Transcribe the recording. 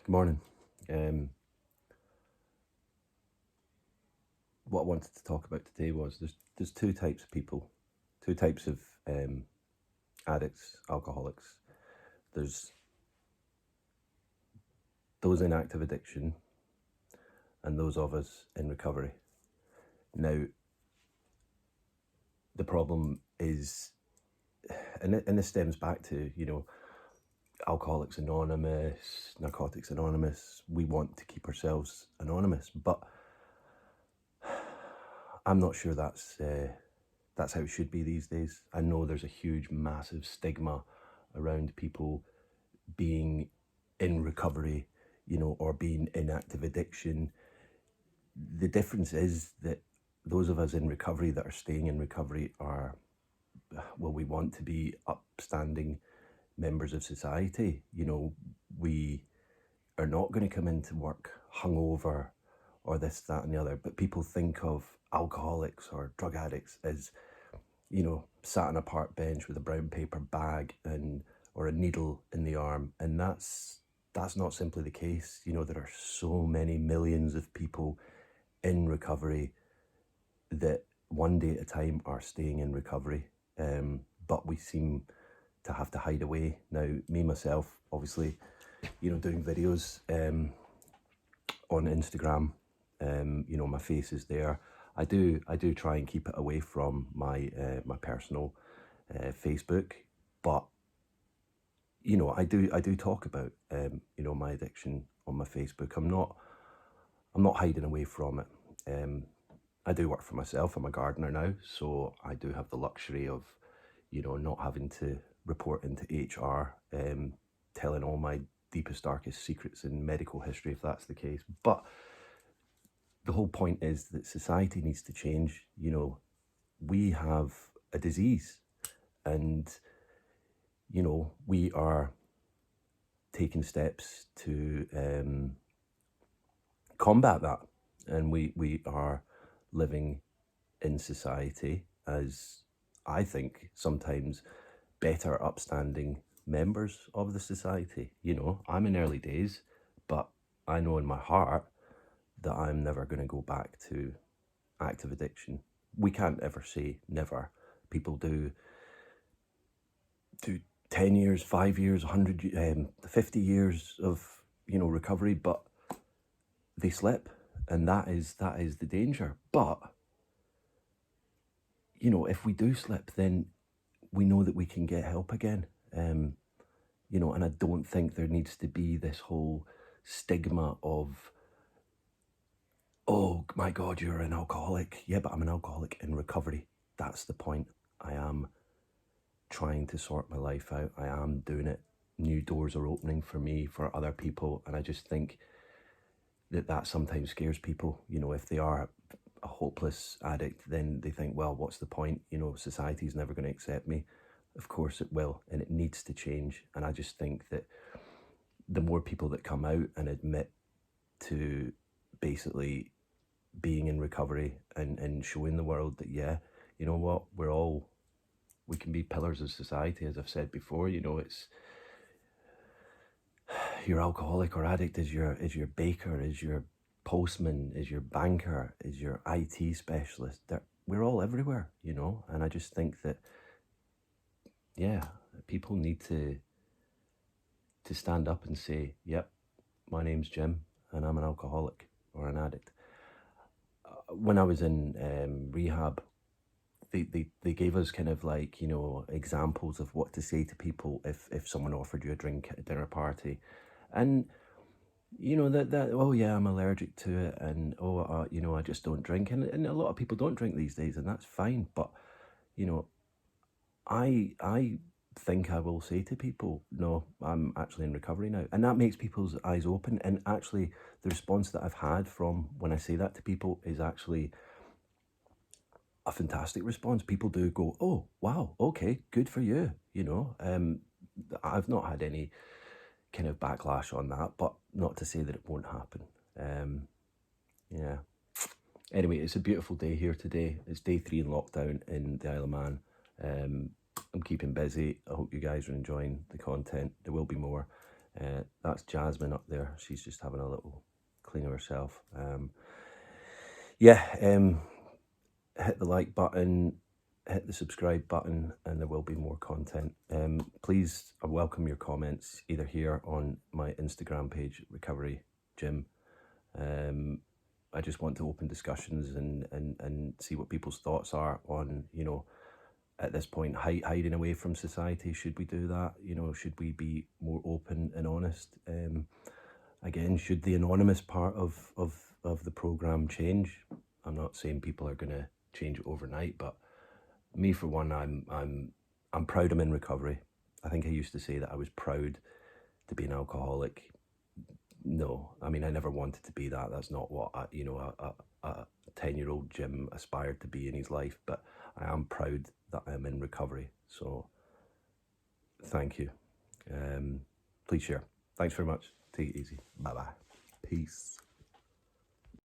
Good morning. What I wanted to talk about today was there's two types of people, two types of addicts, alcoholics. There's those in active addiction and those of us in recovery. Now, the problem is, and this stems back to, Alcoholics Anonymous, Narcotics Anonymous. We want to keep ourselves anonymous, but I'm not sure that's how it should be these days. I know there's a huge, massive stigma around people being in recovery, or being in active addiction. The difference is that those of us in recovery that are staying in recovery are, well, we want to be upstanding members of society. We are not going to come into work hungover or this, that, and the other. But people think of alcoholics or drug addicts as, sat on a park bench with a brown paper bag or a needle in the arm, and that's not simply the case. There are so many millions of people in recovery that one day at a time are staying in recovery, but we seem to have to hide away. Now, me myself, obviously, doing videos on Instagram, my face is there. I do try and keep it away from my personal Facebook, but I do talk about my addiction on my Facebook. I'm not hiding away from it. I do work for myself. I'm a gardener now, so I do have the luxury of not having to report into HR, telling all my deepest, darkest secrets in medical history, if that's the case. But the whole point is that society needs to change. We have a disease, and we are taking steps to combat that, and we are living in society as, I think, sometimes better upstanding members of the society. I'm in early days, but I know in my heart that I'm never going to go back to active addiction. We can't ever say never. People do 10 years, 5 years, 100, 50 years of, recovery, but they slip, and that is the danger. But, if we do slip, then we know that we can get help again. And I don't think there needs to be this whole stigma of, oh my God, you're an alcoholic. Yeah, but I'm an alcoholic in recovery. That's the point. I am trying to sort my life out. I am doing it. New doors are opening for me, for other people. And I just think that sometimes scares people. If they are a hopeless addict, then they think, well, what's the point? Society's never going to accept me. Of course it will, and it needs to change. And I just think that the more people that come out and admit to basically being in recovery and showing the world that, yeah, you know what, we can be pillars of society, as I've said before. It's your alcoholic or addict is your baker, is your postman, is your banker, is your IT specialist. We're all everywhere, and I just think that, yeah, people need to stand up and say, yep, my name's Jim and I'm an alcoholic or an addict. When I was in rehab, they gave us kind of like, examples of what to say to people if someone offered you a drink at a dinner party. And, that oh yeah, I'm allergic to it, and I just don't drink. And a lot of people don't drink these days, and that's fine. But, I think I will say to people, no, I'm actually in recovery now. And that makes people's eyes open. And actually, the response that I've had from when I say that to people is actually a fantastic response. People do go, oh, wow, okay, good for you. I've not had any kind of backlash on that, but not to say that it won't happen. Yeah. Anyway, it's a beautiful day here today. It's day 3 in lockdown in the Isle of Man. I'm keeping busy. I hope you guys are enjoying the content. There will be more. That's Jasmine up there. She's just having a little clean of herself. Yeah, hit the like button, hit the subscribe button, and there will be more content. Please, I welcome your comments either here on my Instagram page, Recovery Gym. I just want to open discussions and see what people's thoughts are on, you know, at this point, hiding away from society. Should we do that? You know, should we be more open and honest? Again, should the anonymous part of the program change? I'm not saying people are going to change it overnight, but me for one, I'm proud I'm in recovery. I think I used to say that I was proud to be an alcoholic. No, I mean, I never wanted to be that. That's not what you know, a 10-year-old Jim aspired to be in his life. But I am proud that I'm in recovery. So thank you. Please share. Thanks very much. Take it easy. Bye bye. Peace.